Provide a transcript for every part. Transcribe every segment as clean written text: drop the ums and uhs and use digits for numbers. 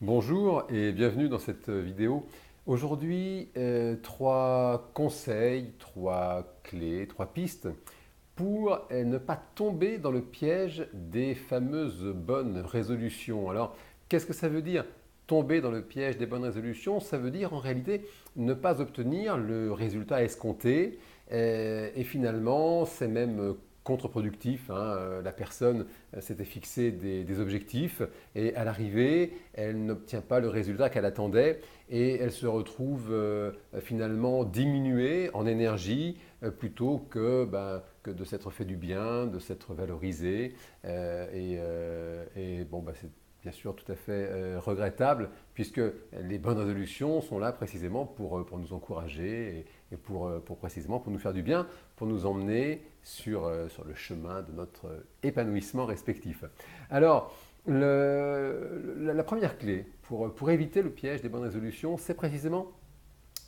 Bonjour et bienvenue dans cette vidéo. Aujourd'hui, trois conseils, trois clés, trois pistes pour ne pas tomber dans le piège des fameuses bonnes résolutions. Alors, qu'est-ce que ça veut dire tomber dans le piège des bonnes résolutions? Ça veut dire en réalité ne pas obtenir le résultat escompté et finalement, c'est même contre-productif, hein. La personne s'était fixé des objectifs et à l'arrivée, elle n'obtient pas le résultat qu'elle attendait et elle se retrouve finalement diminuée en énergie plutôt que de s'être fait du bien, de s'être valorisée. Bon, c'est bien sûr tout à fait regrettable puisque les bonnes résolutions sont là précisément pour nous encourager et pour précisément pour nous faire du bien, pour nous emmener sur le chemin de notre épanouissement respectif. Alors, la première clé pour éviter le piège des bonnes résolutions, c'est précisément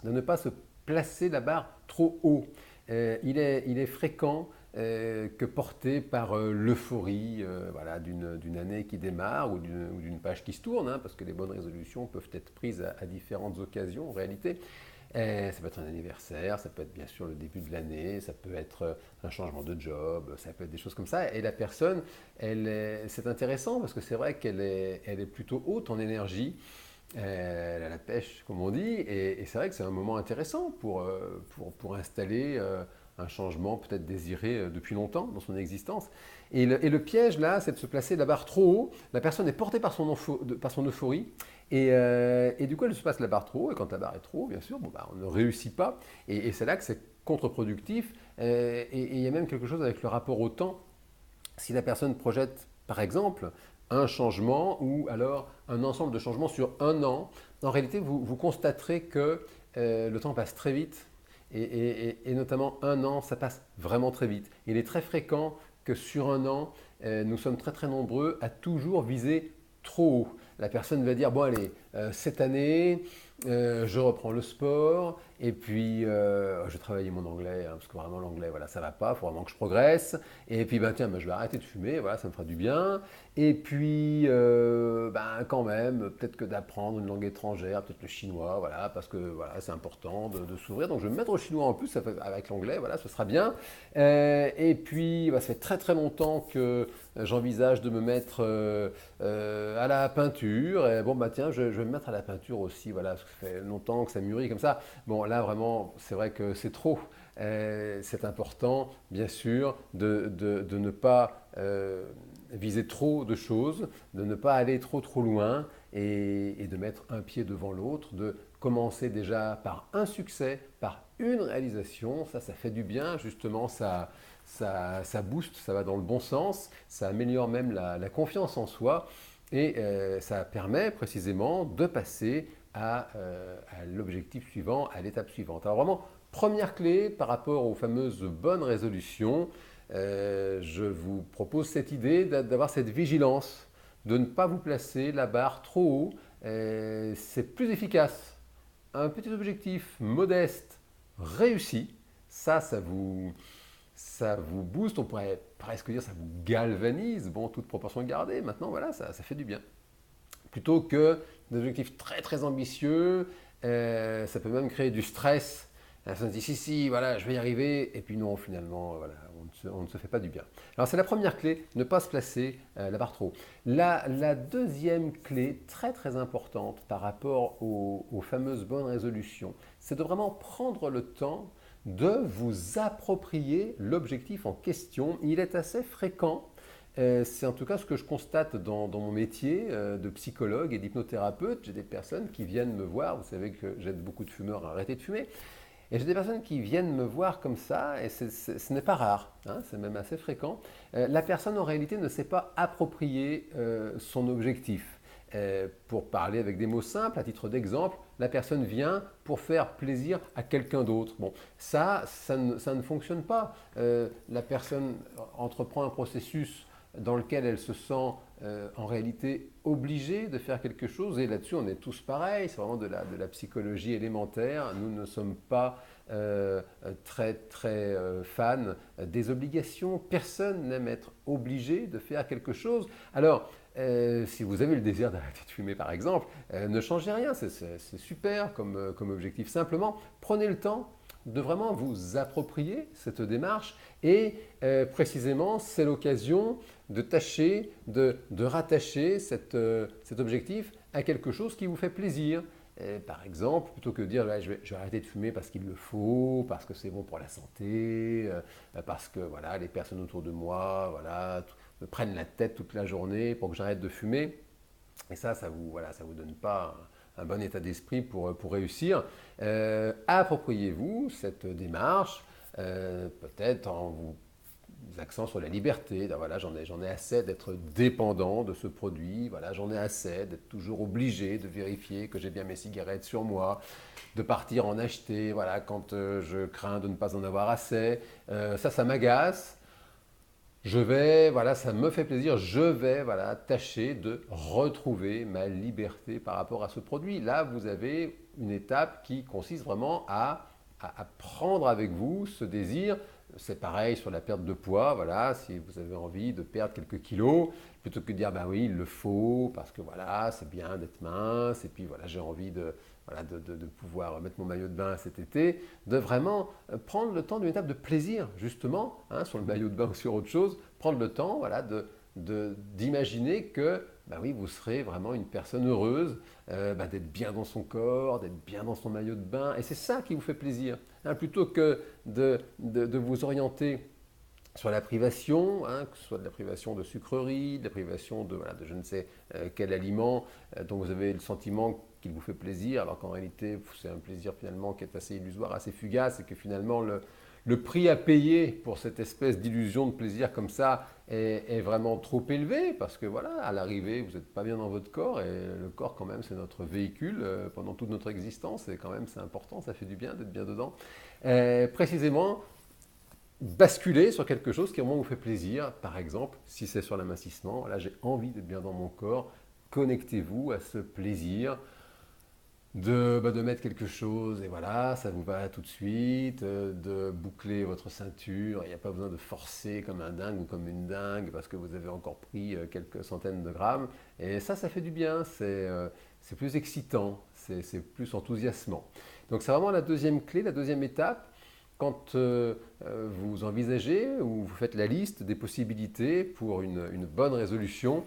de ne pas se placer la barre trop haut. Il est fréquent que porté par l'euphorie voilà, d'une année qui démarre ou d'une page qui se tourne, hein, parce que les bonnes résolutions peuvent être prises à différentes occasions en réalité. Ça peut être un anniversaire, ça peut être bien sûr le début de l'année, ça peut être un changement de job, ça peut être des choses comme ça. Et la personne, c'est intéressant parce que c'est vrai elle est plutôt haute en énergie. Elle a la pêche, comme on dit, et c'est vrai que c'est un moment intéressant pour installer un changement peut-être désiré depuis longtemps dans son existence. Et le piège, là, c'est de se placer la barre trop haut. La personne est portée par son euphorie, et du coup, elle se passe la barre trop haut, et quand la barre est trop haut, bien sûr, on ne réussit pas, et c'est là que c'est contre-productif, et il y a même quelque chose avec le rapport au temps. Si la personne projette, par exemple, un changement ou alors un ensemble de changements sur un an, en réalité, vous constaterez que le temps passe très vite et notamment un an, ça passe vraiment très vite. Il est très fréquent que sur un an, nous sommes très très nombreux à toujours viser trop haut. La personne va dire, bon allez, cette année, je reprends le sport et puis je vais travailler mon anglais, hein, parce que vraiment l'anglais, voilà, ça va pas, il faut vraiment que je progresse. Et puis tiens, je vais arrêter de fumer, voilà, ça me fera du bien. Et puis quand même, peut-être que d'apprendre une langue étrangère, peut-être le chinois, voilà, parce que voilà, c'est important de s'ouvrir. Donc je vais me mettre au chinois en plus avec l'anglais, voilà, ce sera bien. Et puis ça fait très très longtemps que j'envisage de me mettre à la peinture. Et bon, tiens, je vais me mettre à la peinture aussi, voilà, parce que ça fait longtemps que ça mûrit comme ça. Bon, là, vraiment, c'est vrai que c'est trop. C'est important, bien sûr, de ne pas viser trop de choses, de ne pas aller trop trop loin et de mettre un pied devant l'autre, de commencer déjà par un succès, par une réalisation. Ça fait du bien, justement, ça booste, ça va dans le bon sens, ça améliore même la confiance en soi et ça permet précisément de passer à l'objectif suivant, à l'étape suivante. Alors vraiment, première clé par rapport aux fameuses bonnes résolutions, je vous propose cette idée d'avoir cette vigilance, de ne pas vous placer la barre trop haut. C'est plus efficace. Un petit objectif modeste, réussi, ça vous booste, on pourrait presque dire ça vous galvanise, bon, toute proportion gardée. Maintenant, voilà, ça fait du bien plutôt que des objectifs très très ambitieux. Ça peut même créer du stress. La personne se dit si, voilà, je vais y arriver, et puis non, finalement, voilà, on ne se fait pas du bien. Alors c'est la première clé, ne pas se placer la barre trop haut. La deuxième clé, très très importante par rapport aux fameuses bonnes résolutions, c'est de vraiment prendre le temps de vous approprier l'objectif en question. Il est assez fréquent, c'est en tout cas ce que je constate dans mon métier de psychologue et d'hypnothérapeute. J'ai des personnes qui viennent me voir, vous savez que j'aide beaucoup de fumeurs à arrêter de fumer, et j'ai des personnes qui viennent me voir comme ça, et ce n'est pas rare, hein, c'est même assez fréquent. La personne en réalité ne s'est pas approprié son objectif. Pour parler avec des mots simples, à titre d'exemple, la personne vient pour faire plaisir à quelqu'un d'autre. Bon, ça ne fonctionne pas. La personne entreprend un processus dans lequel elle se sent en réalité obligée de faire quelque chose. Et là-dessus, on est tous pareils. C'est vraiment de la psychologie élémentaire. Nous ne sommes pas très très fans des obligations. Personne n'aime être obligé de faire quelque chose. Alors, si vous avez le désir d'arrêter de fumer par exemple, ne changez rien, c'est super comme objectif. Simplement, prenez le temps de vraiment vous approprier cette démarche et précisément c'est l'occasion de tâcher de rattacher cet objectif à quelque chose qui vous fait plaisir. Par exemple, plutôt que de dire ouais, je vais arrêter de fumer parce qu'il le faut, parce que c'est bon pour la santé, parce que voilà, les personnes autour de moi voilà, me prennent la tête toute la journée pour que j'arrête de fumer. Et ça vous, voilà, ça vous donne pas un bon état d'esprit pour réussir. Appropriez-vous cette démarche, peut-être en vous accent sur la liberté. Voilà, j'en ai assez d'être dépendant de ce produit. Voilà, j'en ai assez d'être toujours obligé de vérifier que j'ai bien mes cigarettes sur moi, de partir en acheter. Voilà, quand je crains de ne pas en avoir assez. Ça m'agace. Voilà, ça me fait plaisir. Je vais, voilà, tâcher de retrouver ma liberté par rapport à ce produit. Là, vous avez une étape qui consiste vraiment à prendre avec vous ce désir. C'est pareil sur la perte de poids. Voilà, si vous avez envie de perdre quelques kilos, plutôt que de dire, ben oui, il le faut parce que voilà, c'est bien d'être mince et puis voilà, j'ai envie voilà, de pouvoir mettre mon maillot de bain cet été, de vraiment prendre le temps d'une étape de plaisir, justement, hein, sur le maillot de bain ou sur autre chose, prendre le temps voilà, d'imaginer que bah oui, vous serez vraiment une personne heureuse, d'être bien dans son corps, d'être bien dans son maillot de bain, et c'est ça qui vous fait plaisir, hein, plutôt que de vous orienter sur la privation, hein, que ce soit de la privation de sucreries, de la privation voilà, de je ne sais quel aliment dont vous avez le sentiment qu'il vous fait plaisir, alors qu'en réalité c'est un plaisir finalement qui est assez illusoire, assez fugace, et que finalement le prix à payer pour cette espèce d'illusion de plaisir comme ça est vraiment trop élevé, parce que voilà, à l'arrivée vous n'êtes pas bien dans votre corps, et le corps quand même c'est notre véhicule pendant toute notre existence, et quand même c'est important, ça fait du bien d'être bien dedans. Précisément, basculer sur quelque chose qui vraiment vous fait plaisir. Par exemple, si c'est sur l'amincissement, là j'ai envie d'être bien dans mon corps, connectez-vous à ce plaisir de mettre quelque chose et voilà, ça vous va tout de suite, de boucler votre ceinture, il n'y a pas besoin de forcer comme un dingue ou comme une dingue parce que vous avez encore pris quelques centaines de grammes. Et ça fait du bien, c'est plus excitant, c'est plus enthousiasmant. Donc c'est vraiment la deuxième clé, la deuxième étape. Quand vous envisagez ou vous faites la liste des possibilités pour une bonne résolution,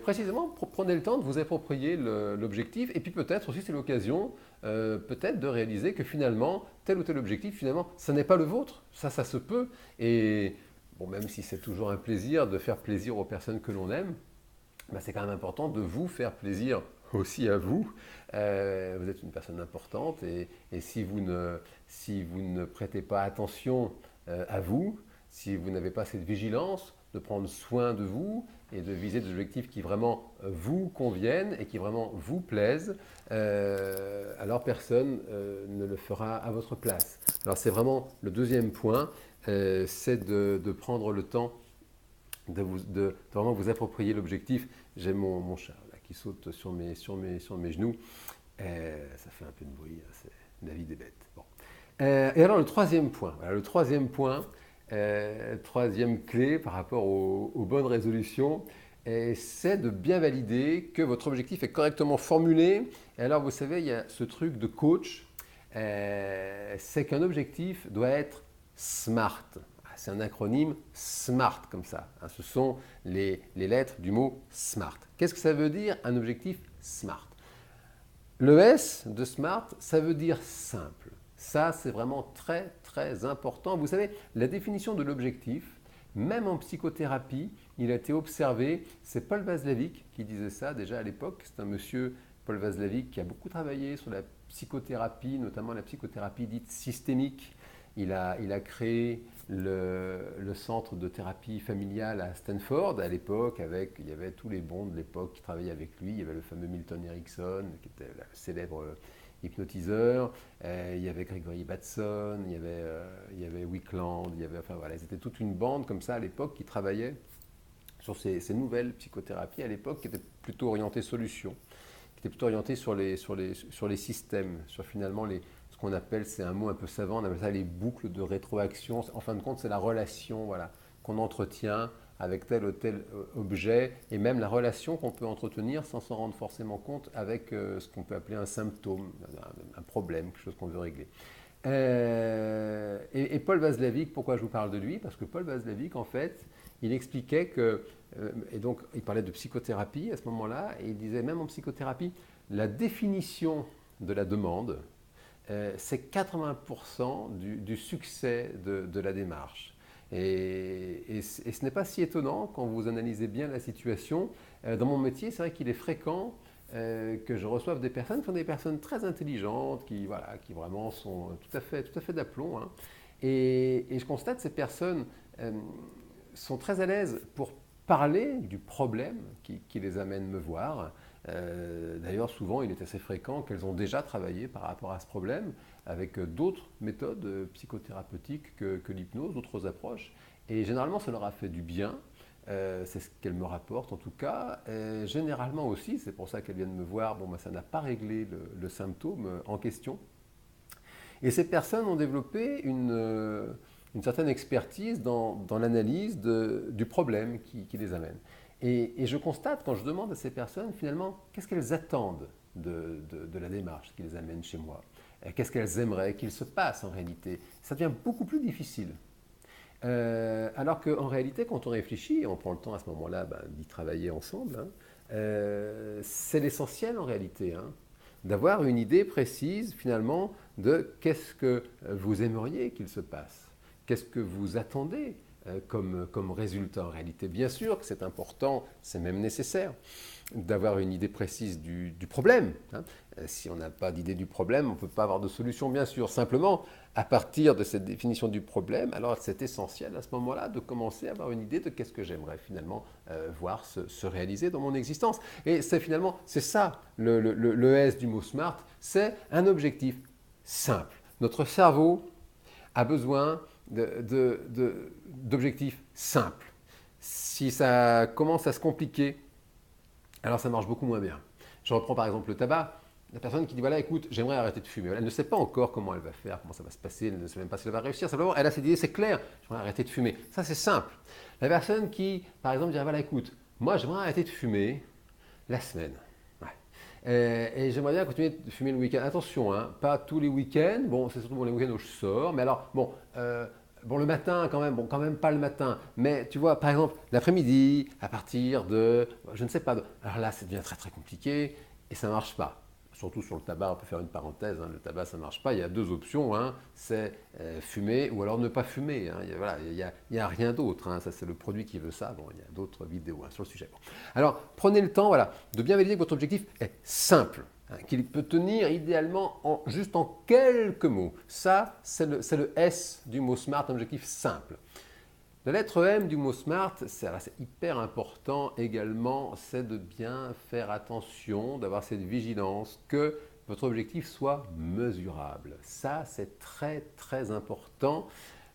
précisément prenez le temps de vous approprier l'objectif, et puis peut-être aussi c'est l'occasion peut-être de réaliser que finalement tel ou tel objectif, finalement, ça n'est pas le vôtre, ça se peut. Et bon, même si c'est toujours un plaisir de faire plaisir aux personnes que l'on aime, bah, c'est quand même important de vous faire plaisir aussi à vous. Vous êtes une personne importante, et si vous ne prêtez pas attention à vous, si vous n'avez pas cette vigilance de prendre soin de vous et de viser des objectifs qui vraiment vous conviennent et qui vraiment vous plaisent, alors personne ne le fera à votre place. Alors c'est vraiment le deuxième point, c'est de prendre le temps de vraiment vous approprier l'objectif. J'ai mon chat là, qui saute sur mes genoux. Ça fait un peu de bruit, hein, c'est la vie des bêtes. Bon. Et alors le troisième point, voilà, troisième clé par rapport aux bonnes résolutions, c'est de bien valider que votre objectif est correctement formulé. Et alors vous savez, il y a ce truc de coach, c'est qu'un objectif doit être SMART. C'est un acronyme SMART comme ça. Ce sont les lettres du mot SMART. Qu'est-ce que ça veut dire un objectif SMART? Le S de SMART, ça veut dire simple. Ça, c'est vraiment très, très important. Vous savez, la définition de l'objectif, même en psychothérapie, il a été observé, c'est Paul Watzlawick qui disait ça déjà à l'époque. C'est un monsieur, Paul Watzlawick, qui a beaucoup travaillé sur la psychothérapie, notamment la psychothérapie dite systémique. Il a créé le centre de thérapie familiale à Stanford à l'époque, il y avait tous les bons de l'époque qui travaillaient avec lui. Il y avait le fameux Milton Erickson, qui était le célèbre hypnotiseur, il y avait Gregory Bateson, il y avait Wickland, enfin voilà, c'était toute une bande comme ça à l'époque qui travaillait sur ces nouvelles psychothérapies à l'époque qui étaient plutôt orientées solutions, qui étaient plutôt orientées sur les systèmes, sur finalement ce qu'on appelle, c'est un mot un peu savant, on appelle ça les boucles de rétroaction. En fin de compte, c'est la relation voilà, qu'on entretient avec tel ou tel objet, et même la relation qu'on peut entretenir sans s'en rendre forcément compte avec ce qu'on peut appeler un symptôme, un problème, quelque chose qu'on veut régler. Et Paul Watzlawick, pourquoi je vous parle de lui? Parce que Paul Watzlawick, en fait, il expliquait que, et donc il parlait de psychothérapie à ce moment-là, et il disait même en psychothérapie, la définition de la demande, c'est 80% du succès de la démarche. Et ce n'est pas si étonnant quand vous analysez bien la situation. Dans mon métier, c'est vrai qu'il est fréquent que je reçoive des personnes qui sont des personnes très intelligentes, qui vraiment sont tout à fait d'aplomb. Hein. Et je constate que ces personnes sont très à l'aise pour parler du problème qui les amène me voir. D'ailleurs, souvent, il est assez fréquent qu'elles ont déjà travaillé par rapport à ce problème avec d'autres méthodes psychothérapeutiques que l'hypnose, d'autres approches. Et généralement, ça leur a fait du bien. C'est ce qu'elles me rapportent en tout cas. Généralement aussi, c'est pour ça qu'elles viennent me voir, bon, ça n'a pas réglé le symptôme en question. Et ces personnes ont développé une certaine expertise dans l'analyse du problème qui les amène. Et je constate, quand je demande à ces personnes, finalement, qu'est-ce qu'elles attendent de la démarche qui les amène chez moi? Qu'est-ce qu'elles aimeraient qu'il se passe en réalité? Ça devient beaucoup plus difficile. Alors qu'en réalité, quand on réfléchit, on prend le temps à ce moment-là d'y travailler ensemble, hein, c'est l'essentiel en réalité, hein, d'avoir une idée précise finalement de qu'est-ce que vous aimeriez qu'il se passe, qu'est-ce que vous attendez comme résultat en réalité. Bien sûr que c'est important, c'est même nécessaire d'avoir une idée précise du problème. Hein. Si on n'a pas d'idée du problème, on ne peut pas avoir de solution, bien sûr. Simplement, à partir de cette définition du problème, alors c'est essentiel à ce moment-là de commencer à avoir une idée de qu'est-ce que j'aimerais finalement voir se réaliser dans mon existence. Et c'est ça, le S du mot SMART, c'est un objectif simple. Notre cerveau a besoin d'objectifs simples. Si ça commence à se compliquer, alors ça marche beaucoup moins bien. Je reprends par exemple le tabac. La personne qui dit, voilà, écoute, j'aimerais arrêter de fumer. Elle ne sait pas encore comment elle va faire, comment ça va se passer, elle ne sait même pas si elle va réussir. Simplement, elle a cette idée, c'est clair, j'aimerais arrêter de fumer. Ça, c'est simple. La personne qui, par exemple, dirait, voilà, écoute, moi, j'aimerais arrêter de fumer la semaine. Ouais. Et j'aimerais bien continuer de fumer le week-end. Attention, hein, pas tous les week-ends. Bon, c'est surtout pour les week-ends où je sors. Mais alors, bon, le matin, quand même, bon, quand même pas le matin. Mais tu vois, par exemple, l'après-midi, à partir de, je ne sais pas. Alors là, ça devient très, très compliqué et ça ne marche pas. Surtout sur le tabac, on peut faire une parenthèse, hein, le tabac ça ne marche pas, il y a deux options, hein, c'est fumer ou alors ne pas fumer, hein, il n'y a rien d'autre, hein, ça c'est le produit qui veut ça, bon, il y a d'autres vidéos hein, sur le sujet. Bon. Alors prenez le temps de bien valider que votre objectif est simple, hein, qu'il peut tenir idéalement juste en quelques mots. Ça c'est le S du mot SMART, un objectif simple. La lettre M du mot SMART, c'est hyper important également, c'est de bien faire attention, d'avoir cette vigilance, que votre objectif soit mesurable. Ça, c'est très très important.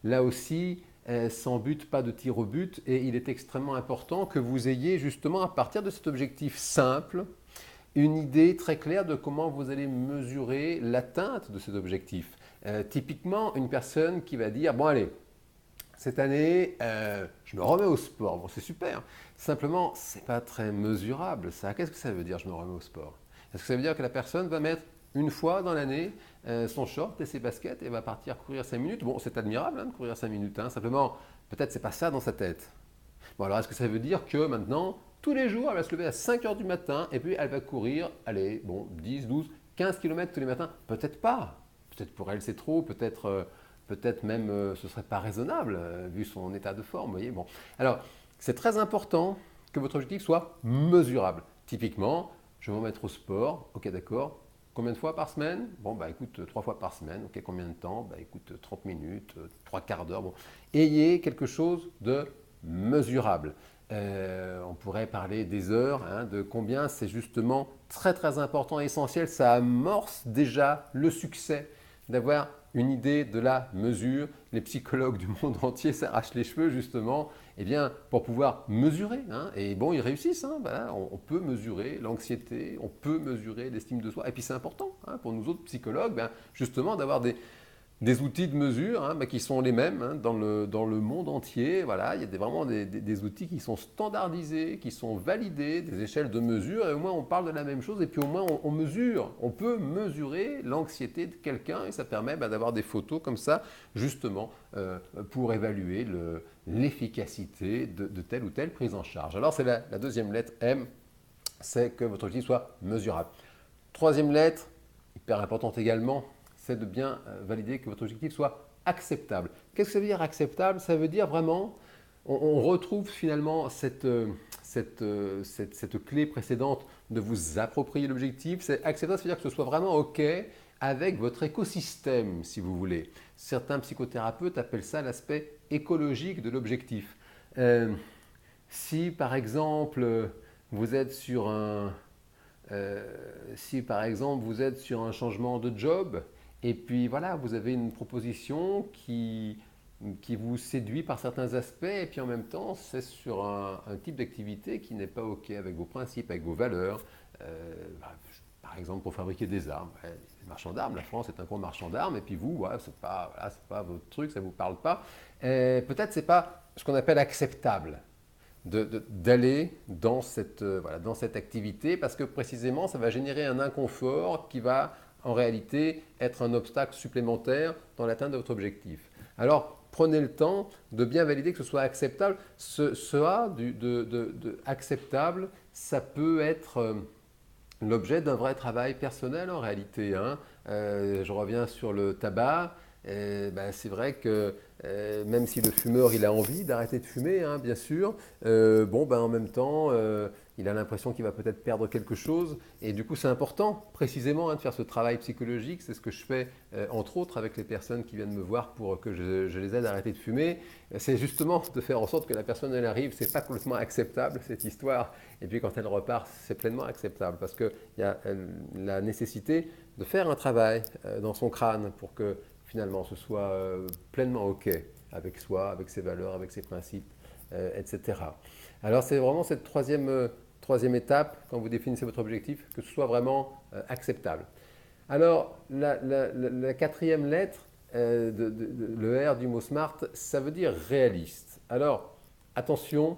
Là aussi, sans but, pas de tir au but, et il est extrêmement important que vous ayez justement, à partir de cet objectif simple, une idée très claire de comment vous allez mesurer l'atteinte de cet objectif. Typiquement, une personne qui va dire, bon allez, cette année, je me remets au sport. Bon, c'est super. Simplement, ce n'est pas très mesurable, ça. Qu'est-ce que ça veut dire, je me remets au sport? Est-ce que ça veut dire que la personne va mettre une fois dans l'année son short et ses baskets et va partir courir 5 minutes? Bon, c'est admirable hein, de courir 5 minutes. Hein. Simplement, peut-être c'est pas ça dans sa tête. Bon, alors est-ce que ça veut dire que maintenant, tous les jours, elle va se lever à 5 heures du matin et puis elle va courir, allez, bon, 10, 12, 15 km tous les matins? Peut-être pas. Peut-être pour elle, c'est trop. Peut-être même ce ne serait pas raisonnable vu son état de forme. Voyez bon. Alors, c'est très important que votre objectif soit mesurable. Typiquement, je vais me mettre au sport. Ok, d'accord. Combien de fois par semaine? Bon, écoute, 3 fois par semaine. Ok, combien de temps? Écoute, 30 minutes, 3 quarts d'heure. Bon. Ayez quelque chose de mesurable. On pourrait parler des heures, hein, de combien c'est justement très très important et essentiel. Ça amorce déjà le succès d'avoir une idée de la mesure. Les psychologues du monde entier s'arrachent les cheveux justement pour pouvoir mesurer. Hein. Et bon, ils réussissent. Hein. Voilà, on peut mesurer l'anxiété, on peut mesurer l'estime de soi. Et puis c'est important hein, pour nous autres psychologues justement d'avoir des outils de mesure qui sont les mêmes dans le monde entier. Voilà, il y a vraiment des outils qui sont standardisés, qui sont validés, des échelles de mesure, et au moins on parle de la même chose, et puis au moins on mesure, on peut mesurer l'anxiété de quelqu'un, et ça permet d'avoir des photos comme ça, justement, pour évaluer l'efficacité de telle ou telle prise en charge. Alors c'est la deuxième lettre, M, c'est que votre objectif soit mesurable. Troisième lettre, hyper importante également, c'est de bien valider que votre objectif soit acceptable. Qu'est-ce que ça veut dire acceptable? Ça veut dire vraiment, on retrouve finalement cette clé précédente de vous approprier l'objectif. C'est acceptable, ça veut dire que ce soit vraiment OK avec votre écosystème, si vous voulez. Certains psychothérapeutes appellent ça l'aspect écologique de l'objectif. Si par exemple vous êtes sur un changement de job, et puis voilà, vous avez une proposition qui vous séduit par certains aspects, et puis en même temps, c'est sur un type d'activité qui n'est pas OK avec vos principes, avec vos valeurs. Par exemple, pour fabriquer des armes, les marchands d'armes, la France est un gros marchand d'armes, et puis vous, c'est pas votre truc, ça ne vous parle pas. Peut-être ce n'est pas ce qu'on appelle acceptable d'aller dans cette activité, parce que précisément, ça va générer un inconfort qui va en réalité être un obstacle supplémentaire dans l'atteinte de votre objectif. Alors, prenez le temps de bien valider que ce soit acceptable. Ce A acceptable, ça peut être l'objet d'un vrai travail personnel en réalité. Je reviens sur le tabac. C'est vrai que même si le fumeur il a envie d'arrêter de fumer, bien sûr, en même temps il a l'impression qu'il va peut-être perdre quelque chose, et du coup c'est important précisément de faire ce travail psychologique. C'est ce que je fais entre autres avec les personnes qui viennent me voir pour que je les aide à arrêter de fumer. C'est justement de faire en sorte que la personne elle arrive, c'est pas complètement acceptable cette histoire, et puis quand elle repart c'est pleinement acceptable, parce qu'il y a la nécessité de faire un travail dans son crâne pour que finalement ce soit pleinement OK avec soi, avec ses valeurs, avec ses principes, etc. Alors c'est vraiment cette troisième étape, quand vous définissez votre objectif, que ce soit vraiment acceptable. Alors la quatrième lettre, le R du mot SMART, ça veut dire réaliste. Alors attention,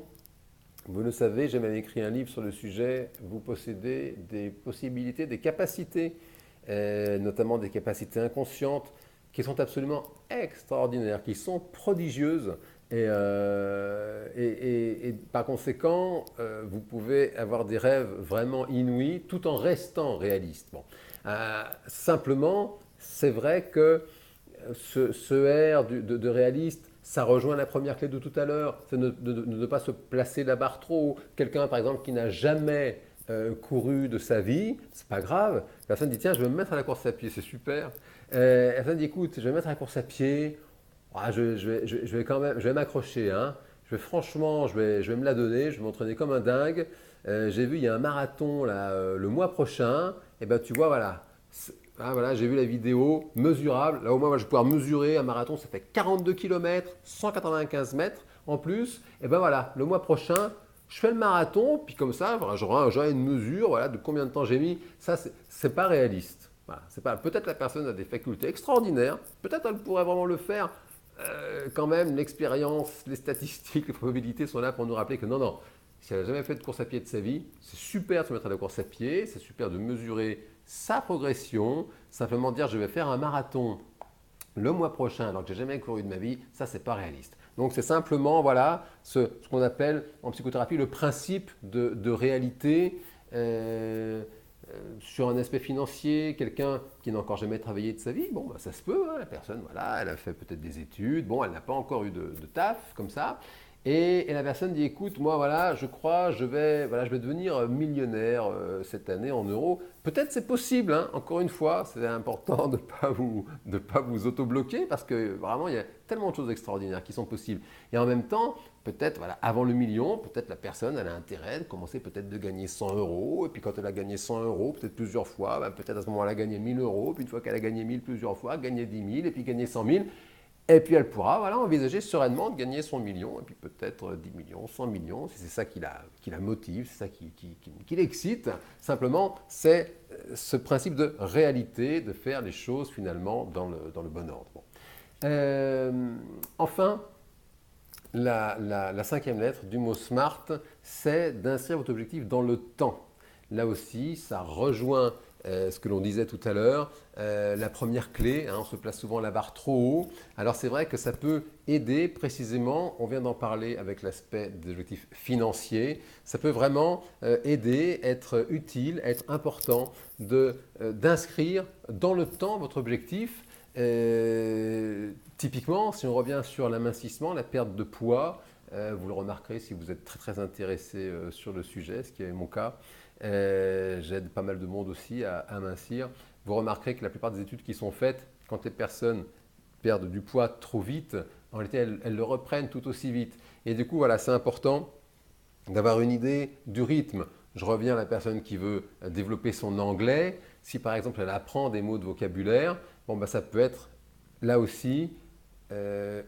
vous le savez, j'ai même écrit un livre sur le sujet, vous possédez des possibilités, des capacités, notamment des capacités inconscientes, qui sont absolument extraordinaires, qui sont prodigieuses, et par conséquent, vous pouvez avoir des rêves vraiment inouïs tout en restant réaliste. Simplement, c'est vrai que ce R de réaliste, ça rejoint la première clé de tout à l'heure, c'est de ne pas se placer la barre trop haut. Quelqu'un, par exemple, qui n'a jamais couru de sa vie, c'est pas grave. La personne dit tiens, je vais me mettre à la course à pied, c'est super. La personne dit écoute, je vais me mettre à la course à pied, je vais m'accrocher. Franchement, je vais me la donner, je vais m'entraîner comme un dingue. J'ai vu, il y a un marathon là, le mois prochain, et tu vois, voilà, j'ai vu la vidéo mesurable. Là, au moins, je vais pouvoir mesurer un marathon, ça fait 42 km, 195 mètres en plus. Et voilà, le mois prochain, je fais le marathon, puis comme ça, j'aurai une mesure de combien de temps j'ai mis. Ça, c'est pas réaliste. Peut-être la personne a des facultés extraordinaires, peut-être elle pourrait vraiment le faire. Quand même, l'expérience, les statistiques, les probabilités sont là pour nous rappeler que non, si elle n'a jamais fait de course à pied de sa vie, c'est super de se mettre à la course à pied, c'est super de mesurer sa progression. Simplement dire je vais faire un marathon le mois prochain alors que j'ai jamais couru de ma vie, ça c'est pas réaliste. Donc c'est simplement ce qu'on appelle en psychothérapie le principe de réalité. Sur un aspect financier, quelqu'un qui n'a encore jamais travaillé de sa vie, ça se peut, la personne, elle a fait peut-être des études, elle n'a pas encore eu de taf comme ça, et la personne dit écoute, moi je crois, je vais devenir millionnaire cette année en euros. Peut-être c'est possible, encore une fois, c'est important de ne pas vous auto-bloquer, parce que vraiment il y a tellement de choses extraordinaires qui sont possibles. Et en même temps, peut-être, avant le million, peut-être la personne elle a intérêt de commencer peut-être de gagner 100 euros, et puis quand elle a gagné 100 euros, peut-être plusieurs fois, peut-être à ce moment-là gagner 1000 euros, puis une fois qu'elle a gagné 1000 plusieurs fois, gagner 10 000, et puis gagner 100 000. Et puis elle pourra envisager sereinement de gagner son million, et puis peut-être 10 millions, 100 millions, si c'est ça qui la motive, c'est ça qui l'excite. Simplement, c'est ce principe de réalité, de faire les choses finalement dans le bon ordre. Enfin, la cinquième lettre du mot SMART, c'est d'inscrire votre objectif dans le temps. Là aussi, ça rejoint ce que l'on disait tout à l'heure, la première clé, on se place souvent la barre trop haut. Alors c'est vrai que ça peut aider précisément, on vient d'en parler avec l'aspect des objectifs financiers, ça peut vraiment aider, être utile, être important d'inscrire dans le temps votre objectif. Typiquement, si on revient sur l'amincissement, la perte de poids, vous le remarquerez si vous êtes très très intéressé sur le sujet, ce qui est mon cas. J'aide pas mal de monde aussi à amincir. Vous remarquerez que la plupart des études qui sont faites, quand les personnes perdent du poids trop vite, en réalité elles le reprennent tout aussi vite. Et du coup, voilà, c'est important d'avoir une idée du rythme. Je reviens à la personne qui veut développer son anglais. Si par exemple elle apprend des mots de vocabulaire, ça peut être là aussi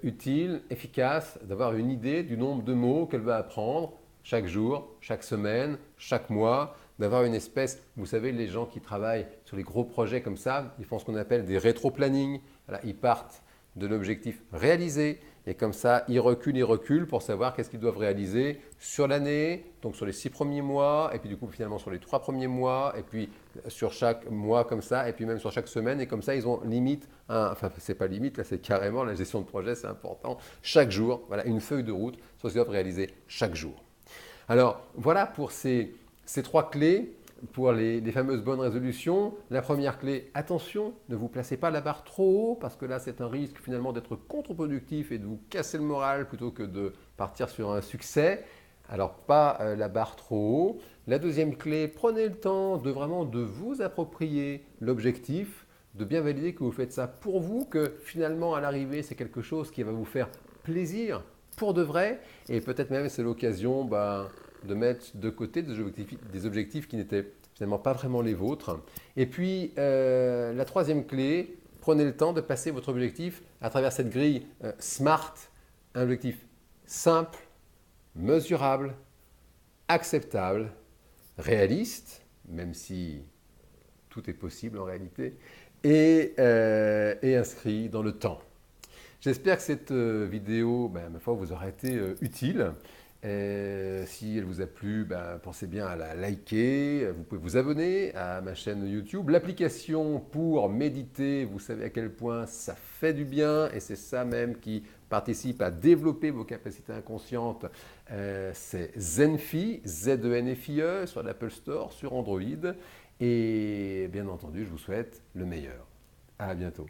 utile, efficace d'avoir une idée du nombre de mots qu'elle va apprendre chaque jour, chaque semaine, chaque mois, d'avoir une espèce, vous savez, les gens qui travaillent sur les gros projets comme ça, ils font ce qu'on appelle des rétro-plannings. Voilà, ils partent de l'objectif réalisé et comme ça, ils reculent pour savoir qu'est-ce qu'ils doivent réaliser sur l'année, donc sur les 6 premiers mois, et puis du coup finalement sur les 3 premiers mois, et puis sur chaque mois comme ça, et puis même sur chaque semaine, et comme ça ils ont limite, enfin c'est pas limite, là c'est carrément la gestion de projet, c'est important, chaque jour, voilà, une feuille de route sur ce qu'ils doivent réaliser chaque jour. Alors voilà pour ces 3 clés pour les fameuses bonnes résolutions. La première clé, attention, ne vous placez pas la barre trop haut parce que là c'est un risque finalement d'être contre-productif et de vous casser le moral plutôt que de partir sur un succès. Alors pas la barre trop haut. La deuxième clé, prenez le temps de vraiment de vous approprier l'objectif, de bien valider que vous faites ça pour vous, que finalement à l'arrivée c'est quelque chose qui va vous faire plaisir pour de vrai et peut-être même c'est l'occasion de mettre de côté des objectifs qui n'étaient finalement pas vraiment les vôtres. Et puis, la troisième clé, prenez le temps de passer votre objectif à travers cette grille SMART, un objectif simple, mesurable, acceptable, réaliste, même si tout est possible en réalité, et inscrit dans le temps. J'espère que cette vidéo, ma foi, vous aura été utile. Si elle vous a plu, pensez bien à la liker. Vous pouvez vous abonner à ma chaîne YouTube. L'application pour méditer, vous savez à quel point ça fait du bien et c'est ça même qui participe à développer vos capacités inconscientes. C'est Zenfi, Z-E-N-F-I-E, sur l'Apple Store, sur Android. Et bien entendu, je vous souhaite le meilleur. À bientôt.